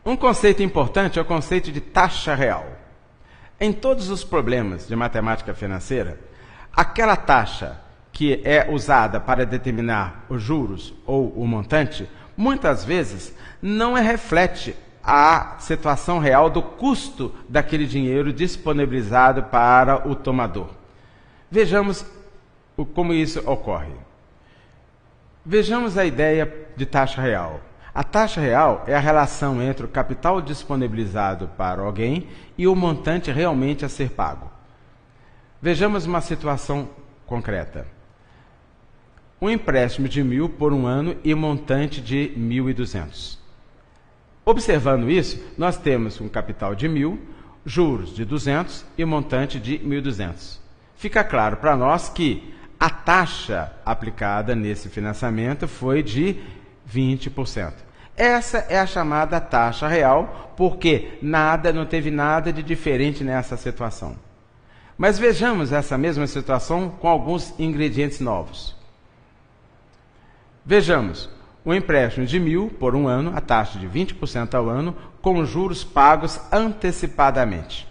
Um conceito importante é o conceito de taxa real. Em todos os problemas de matemática financeira, aquela taxa que é usada para determinar os juros ou o montante, muitas vezes não reflete a situação real do custo daquele dinheiro disponibilizado para o tomador. Vejamos como isso ocorre. Vejamos a ideia de taxa real. A taxa real é a relação entre o capital disponibilizado para alguém e o montante realmente a ser pago. Vejamos uma situação concreta. Um empréstimo de 1.000 por um ano e montante de 1.200. Observando isso, nós temos um capital de 1.000, juros de 200 e montante de 1.200. Fica claro para nós que a taxa aplicada nesse financiamento foi de 20%. Essa é a chamada taxa real, porque não teve nada de diferente nessa situação. Mas vejamos essa mesma situação com alguns ingredientes novos. Vejamos, um empréstimo de 1.000 por um ano, a taxa de 20% ao ano, com juros pagos antecipadamente.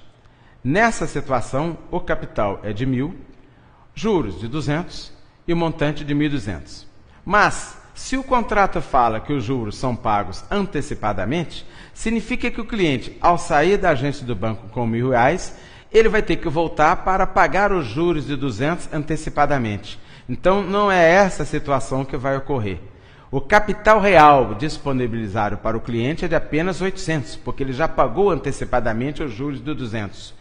Nessa situação, o capital é de 1.000, juros de 200 e o montante de 1.200. Mas, se o contrato fala que os juros são pagos antecipadamente, significa que o cliente, ao sair da agência do banco com R$1.000, ele vai ter que voltar para pagar os juros de 200 antecipadamente. Então, não é essa a situação que vai ocorrer. O capital real disponibilizado para o cliente é de apenas 800, porque ele já pagou antecipadamente os juros de 200.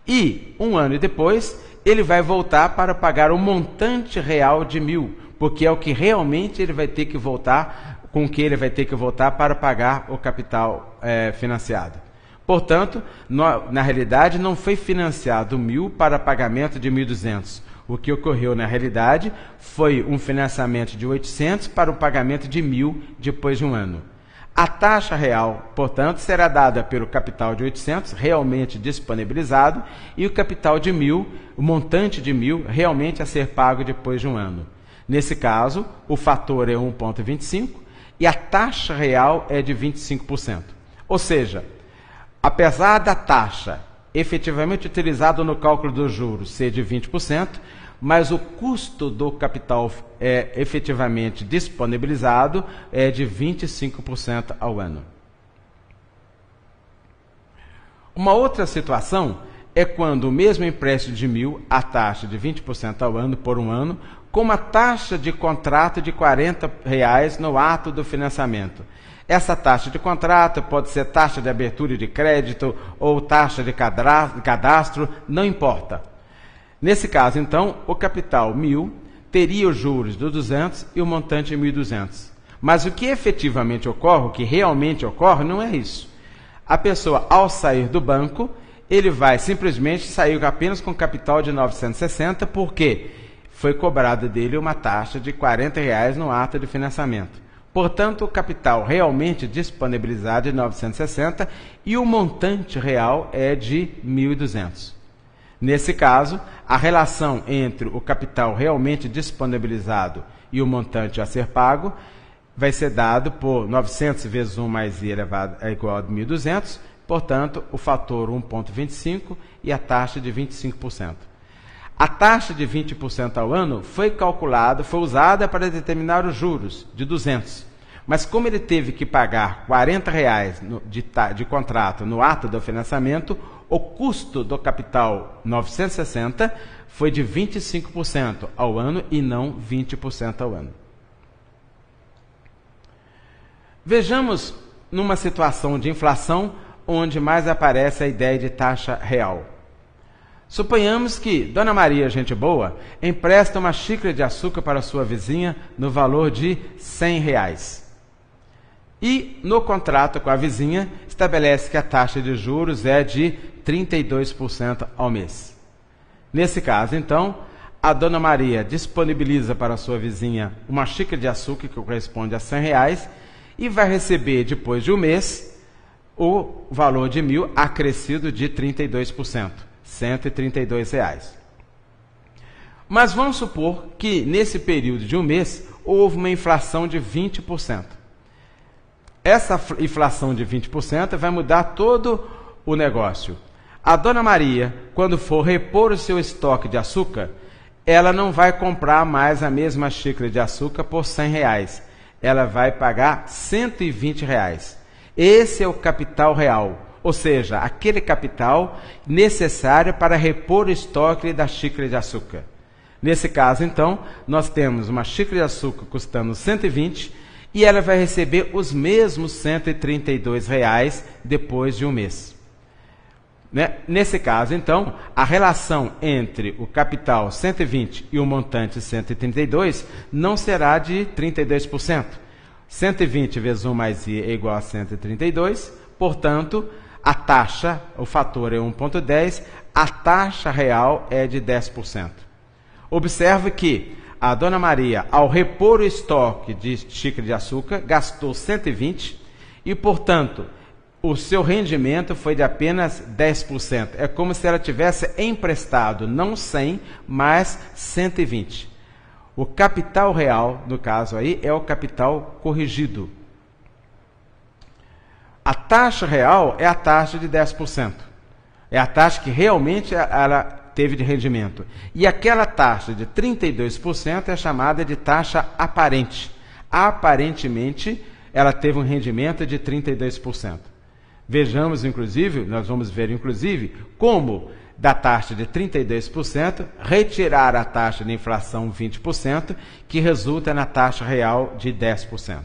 E, um ano depois, ele vai voltar para pagar o montante real de 1.000, porque é o que realmente ele vai ter que voltar, com que ele vai ter que voltar para pagar o capital financiado. Portanto, na realidade, não foi financiado 1.000 para pagamento de 1.200. O que ocorreu na realidade foi um financiamento de 800 para o pagamento de 1.000 depois de um ano. A taxa real, portanto, será dada pelo capital de 800, realmente disponibilizado, e o capital de 1.000, o montante de 1.000, realmente a ser pago depois de um ano. Nesse caso, o fator é 1,25 e a taxa real é de 25%. Ou seja, apesar da taxa efetivamente utilizada no cálculo dos juros ser de 20%, mas o custo do capital efetivamente disponibilizado é de 25% ao ano. Uma outra situação é quando o mesmo empréstimo de 1.000, a taxa de 20% ao ano por um ano, com uma taxa de contrato de R$40 no ato do financiamento. Essa taxa de contrato pode ser taxa de abertura de crédito ou taxa de cadastro, não importa. Nesse caso, então, o capital 1.000 teria os juros do 200 e o montante 1.200. Mas o que efetivamente ocorre, o que realmente ocorre, não é isso. A pessoa, ao sair do banco, ele vai simplesmente sair apenas com capital de 960, porque foi cobrado dele uma taxa de R$40 no ato de financiamento. Portanto, o capital realmente disponibilizado é de 960 e o montante real é de 1.200. Nesse caso, a relação entre o capital realmente disponibilizado e o montante a ser pago vai ser dado por 900 vezes 1 mais i elevado é igual a 1.200, portanto, o fator 1,25 e a taxa de 25%. A taxa de 20% ao ano foi usada para determinar os juros de 200. Mas como ele teve que pagar R$40 de contrato no ato do financiamento, o custo do capital 960 foi de 25% ao ano e não 20% ao ano. Vejamos numa situação de inflação onde mais aparece a ideia de taxa real. Suponhamos que Dona Maria, gente boa, empresta uma xícara de açúcar para sua vizinha no valor de R$100. E, no contrato com a vizinha, estabelece que a taxa de juros é de 32% ao mês. Nesse caso, então, a Dona Maria disponibiliza para sua vizinha uma xícara de açúcar que corresponde a R$100 e vai receber, depois de um mês, o valor de 1.000 acrescido de 32%, R$132. Mas vamos supor que, nesse período de um mês, houve uma inflação de 20%. essa inflação de 20% vai mudar todo o negócio. A Dona Maria, quando for repor o seu estoque de açúcar, ela não vai comprar mais a mesma xícara de açúcar por R$100. Ela vai pagar R$120. Esse é o capital real, ou seja, aquele capital necessário para repor o estoque da xícara de açúcar. Nesse caso, então, nós temos uma xícara de açúcar custando 120 e ela vai receber os mesmos R$132 depois de um mês. Nesse caso, então, a relação entre o capital 120 e o montante 132 não será de 32%. 120 vezes 1 mais I é igual a 132, portanto, a taxa, o fator é 1,10, a taxa real é de 10%. Observe que a Dona Maria, ao repor o estoque de xícara de açúcar, gastou 120 e, portanto, o seu rendimento foi de apenas 10%. É como se ela tivesse emprestado não 100, mas 120. O capital real, no caso aí, é o capital corrigido. A taxa real é a taxa de 10%. É a taxa que realmente ela teve de rendimento. E aquela taxa de 32% é chamada de taxa aparente. Aparentemente, ela teve um rendimento de 32%. Vejamos, inclusive, nós vamos ver, inclusive, como da taxa de 32%, retirar a taxa de inflação 20%, que resulta na taxa real de 10%.